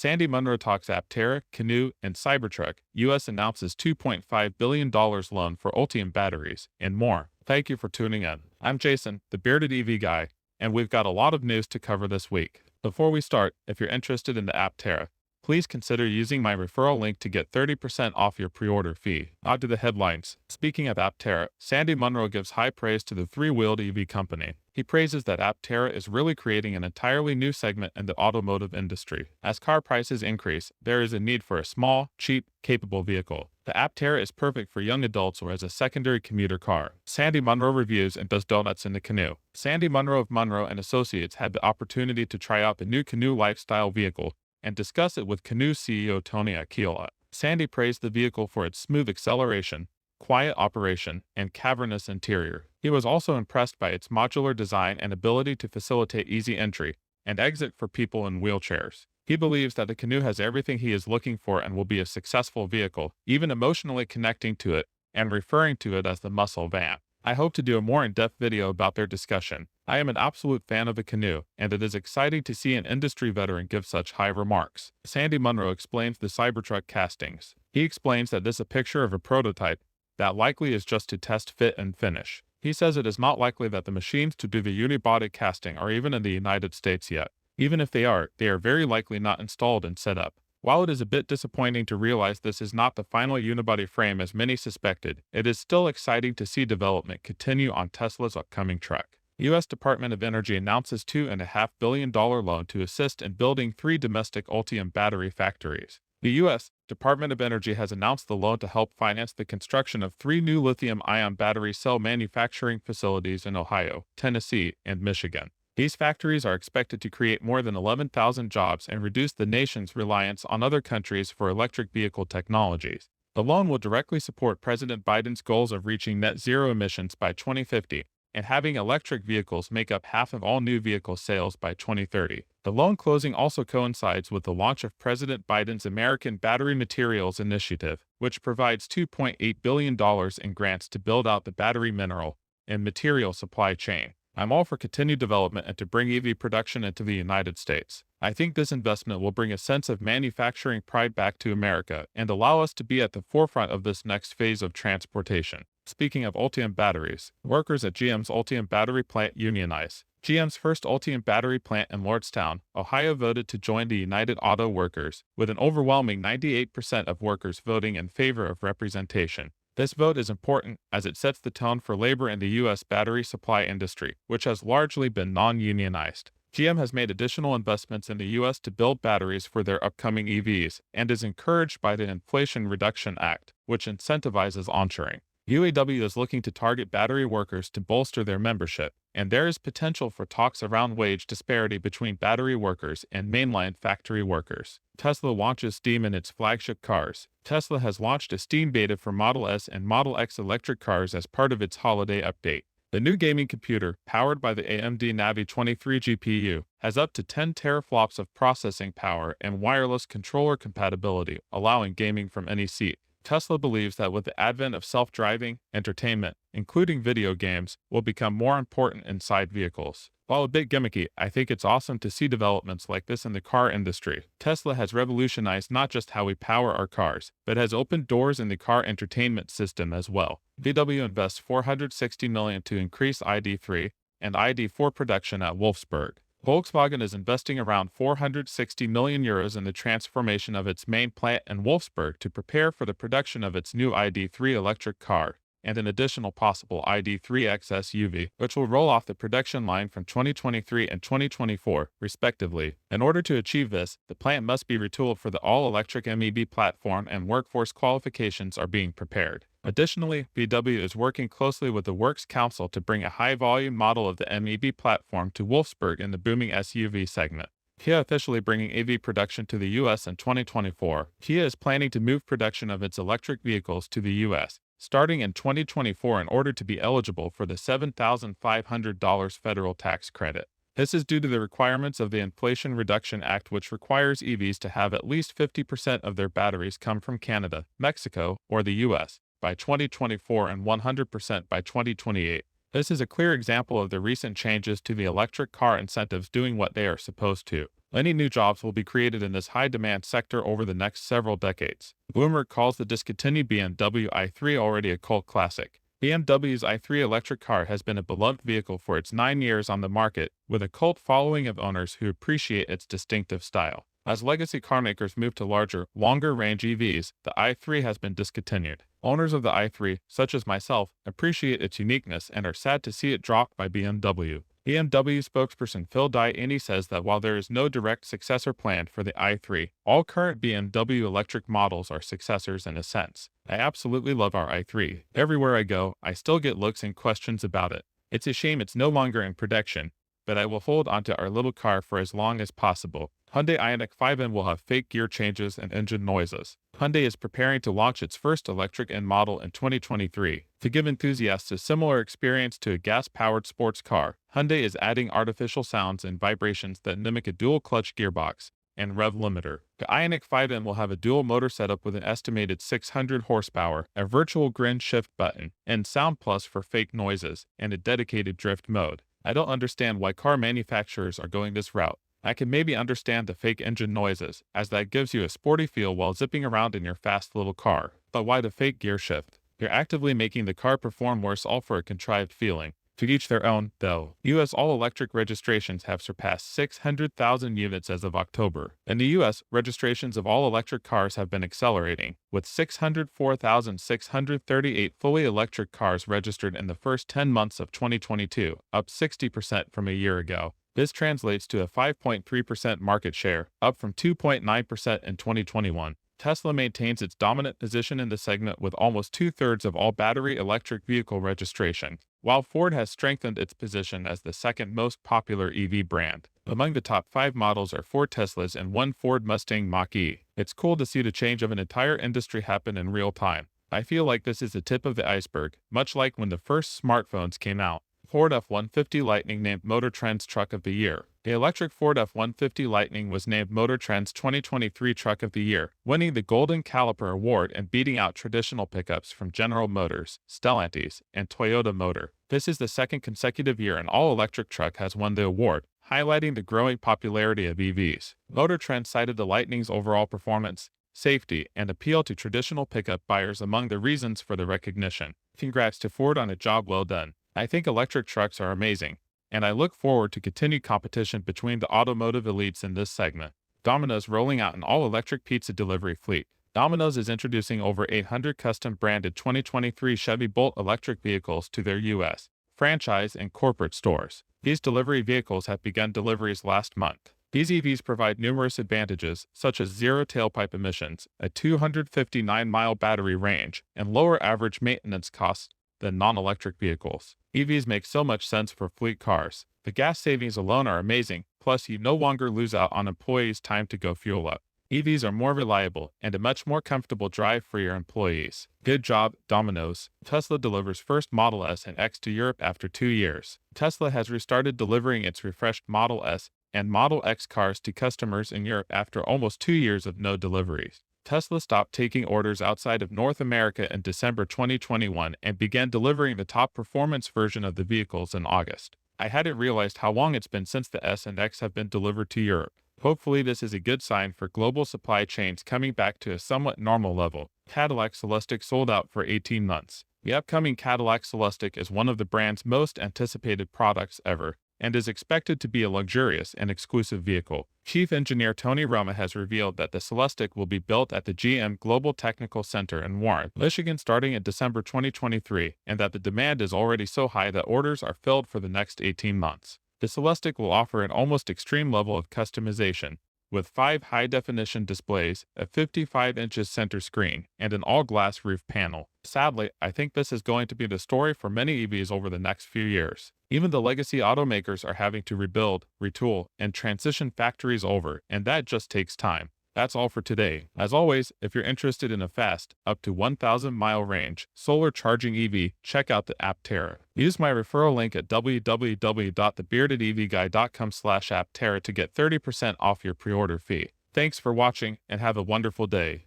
Sandy Munro talks Aptera, Canoo, and Cybertruck. U.S. announces $2.5 billion loan for Ultium Batteries, and more. Thank you for tuning in. I'm Jason, the bearded EV guy, and we've got a lot of news to cover this week. Before we start, if you're interested in the Aptera, please consider using my referral link to get 30% off your pre-order fee. On to the headlines. Speaking of Aptera, Sandy Munro gives high praise to the three-wheeled EV company. He praises that Aptera is really creating an entirely new segment in the automotive industry. As car prices increase, there is a need for a small, cheap, capable vehicle. The Aptera is perfect for young adults or as a secondary commuter car. Sandy Munro reviews and does donuts in the Canoo. Sandy Munro of Munro and Associates had the opportunity to try out the new Canoo lifestyle vehicle and discuss it with Canoo CEO Tony Aquila. Sandy praised the vehicle for its smooth acceleration, quiet operation, and cavernous interior. He was also impressed by its modular design and ability to facilitate easy entry and exit for people in wheelchairs. He believes that the Canoo has everything he is looking for and will be a successful vehicle, even emotionally connecting to it and referring to it as the muscle van. I hope to do a more in-depth video about their discussion. I am an absolute fan of the Canoo, and it is exciting to see an industry veteran give such high remarks. Sandy Munro explains the Cybertruck castings. He explains that this is a picture of a prototype that likely is just to test fit and finish. He says it is not likely that the machines to do the unibody casting are even in the United States yet. Even if they are very likely not installed and set up. While it is a bit disappointing to realize this is not the final unibody frame as many suspected, it is still exciting to see development continue on Tesla's upcoming truck. U.S. Department of Energy announces $2.5 billion loan to assist in building 3 domestic Ultium battery factories. The U.S. Department of Energy has announced the loan to help finance the construction of 3 new lithium-ion battery cell manufacturing facilities in Ohio, Tennessee, and Michigan. These factories are expected to create more than 11,000 jobs and reduce the nation's reliance on other countries for electric vehicle technologies. The loan will directly support President Biden's goals of reaching net zero emissions by 2050 and having electric vehicles make up half of all new vehicle sales by 2030. The loan closing also coincides with the launch of President Biden's American Battery Materials Initiative, which provides $2.8 billion in grants to build out the battery mineral and material supply chain. I'm all for continued development and to bring EV production into the United States. I think this investment will bring a sense of manufacturing pride back to America and allow us to be at the forefront of this next phase of transportation. Speaking of Ultium Batteries, workers at GM's Ultium battery plant Unionize. GM's first Ultium battery plant in Lordstown, Ohio voted to join the United Auto Workers, with an overwhelming 98% of workers voting in favor of representation. This vote is important as it sets the tone for labor in the U.S. battery supply industry, which has largely been non-unionized. GM has made additional investments in the U.S. to build batteries for their upcoming EVs and is encouraged by the Inflation Reduction Act, which incentivizes onshoring. UAW is looking to target battery workers to bolster their membership, and there is potential for talks around wage disparity between battery workers and mainline factory workers. Tesla launches steam in its flagship cars. Tesla has launched a Steam beta for Model S and Model X electric cars as part of its holiday update. The new gaming computer, powered by the AMD Navi 23 GPU, has up to 10 teraflops of processing power and wireless controller compatibility, allowing gaming from any seat. Tesla believes that with the advent of self-driving, entertainment, including video games, will become more important inside vehicles. While a bit gimmicky, I think it's awesome to see developments like this in the car industry. Tesla has revolutionized not just how we power our cars, but has opened doors in the car entertainment system as well. VW invests $460 million to increase ID3 and ID4 production at Wolfsburg. Volkswagen is investing around €460 million in the transformation of its main plant in Wolfsburg to prepare for the production of its new ID3 electric car and an additional possible ID3X SUV, which will roll off the production line from 2023 and 2024, respectively. In order to achieve this, the plant must be retooled for the all-electric MEB platform and workforce qualifications are being prepared. Additionally, VW is working closely with the Works Council to bring a high-volume model of the MEB platform to Wolfsburg in the booming SUV segment. Kia officially bringing AV production to the U.S. in 2024. Kia is planning to move production of its electric vehicles to the U.S. starting in 2024 in order to be eligible for the $7,500 federal tax credit. This is due to the requirements of the Inflation Reduction Act, which requires EVs to have at least 50% of their batteries come from Canada, Mexico, or the U.S. by 2024 and 100% by 2028. This is a clear example of the recent changes to the electric car incentives doing what they are supposed to. Many new jobs will be created in this high-demand sector over the next several decades. Bloomberg calls the discontinued BMW i3 already a cult classic. BMW's i3 electric car has been a beloved vehicle for its 9 years on the market, with a cult following of owners who appreciate its distinctive style. As legacy carmakers move to larger, longer-range EVs, the i3 has been discontinued. Owners of the i3, such as myself, appreciate its uniqueness and are sad to see it dropped by BMW. BMW spokesperson Phil Diani says that while there is no direct successor planned for the i3, all current BMW electric models are successors in a sense. I absolutely love our i3. Everywhere I go, I still get looks and questions about it. It's a shame it's no longer in production, but I will hold onto our little car for as long as possible. Hyundai Ioniq 5N will have fake gear changes and engine noises. Hyundai is preparing to launch its first electric N model in 2023. To give enthusiasts a similar experience to a gas-powered sports car, Hyundai is adding artificial sounds and vibrations that mimic a dual-clutch gearbox and rev limiter. The Ioniq 5N will have a dual motor setup with an estimated 600 horsepower, a virtual grin shift button, and Sound Plus for fake noises, and a dedicated drift mode. I don't understand why car manufacturers are going this route. I can maybe understand the fake engine noises, as that gives you a sporty feel while zipping around in your fast little car. But why the fake gear shift? You're actively making the car perform worse, all for a contrived feeling. To each their own, though. U.S. all-electric registrations have surpassed 600,000 units as of October. In the U.S., registrations of all-electric cars have been accelerating, with 604,638 fully electric cars registered in the first 10 months of 2022, up 60% from a year ago. This translates to a 5.3% market share, up from 2.9% in 2021. Tesla maintains its dominant position in the segment with almost two-thirds of all battery electric vehicle registration, while Ford has strengthened its position as the second most popular EV brand. Among the top 5 models are 4 Teslas and 1 Ford Mustang Mach-E. It's cool to see the change of an entire industry happen in real time. I feel like this is the tip of the iceberg, much like when the first smartphones came out. Ford F-150 Lightning named MoterTrend's Truck of the Year. The electric Ford F-150 Lightning was named MoterTrend's 2023 Truck of the Year, winning the Golden Caliper Award and beating out traditional pickups from General Motors, Stellantis, and Toyota Motor. This is the second consecutive year an all-electric truck has won the award, highlighting the growing popularity of EVs. MoterTrend cited the Lightning's overall performance, safety, and appeal to traditional pickup buyers among the reasons for the recognition. Congrats to Ford on a job well done. I think electric trucks are amazing, and I look forward to continued competition between the automotive elites in this segment. Dominos rolling out an all-electric pizza delivery fleet. Dominos is introducing over 800 custom-branded 2023 Chevy Bolt electric vehicles to their U.S. franchise and corporate stores. These delivery vehicles have begun deliveries last month. These EVs provide numerous advantages, such as zero tailpipe emissions, a 259-mile battery range, and lower average maintenance costs than non-electric vehicles. EVs make so much sense for fleet cars. The gas savings alone are amazing, plus you no longer lose out on employees' time to go fuel up. EVs are more reliable and a much more comfortable drive for your employees. Good job, Dominos. Tesla delivers first Model S and X to Europe after 2 years. Tesla has restarted delivering its refreshed Model S and Model X cars to customers in Europe after almost 2 years of no deliveries. Tesla stopped taking orders outside of North America in December 2021 and began delivering the top performance version of the vehicles in August. I hadn't realized how long it's been since the S and X have been delivered to Europe. Hopefully this is a good sign for global supply chains coming back to a somewhat normal level. Cadillac Celestiq sold out for 18 months. The upcoming Cadillac Celestiq is one of the brand's most anticipated products ever, and is expected to be a luxurious and exclusive vehicle. Chief Engineer Tony Roma has revealed that the Celestiq will be built at the GM Global Technical Center in Warren, Michigan starting in December 2023, and that the demand is already so high that orders are filled for the next 18 months. The Celestiq will offer an almost extreme level of customization, with 5 high-definition displays, a 55 inches center screen, and an all-glass roof panel. Sadly, I think this is going to be the story for many EVs over the next few years. Even the legacy automakers are having to rebuild, retool, and transition factories over, and that just takes time. That's all for today. As always, if you're interested in a fast, up to 1,000-mile range, solar charging EV, check out the Aptera. Use my referral link at www.thebeardedevguy.com/Aptera to get 30% off your pre-order fee. Thanks for watching, and have a wonderful day.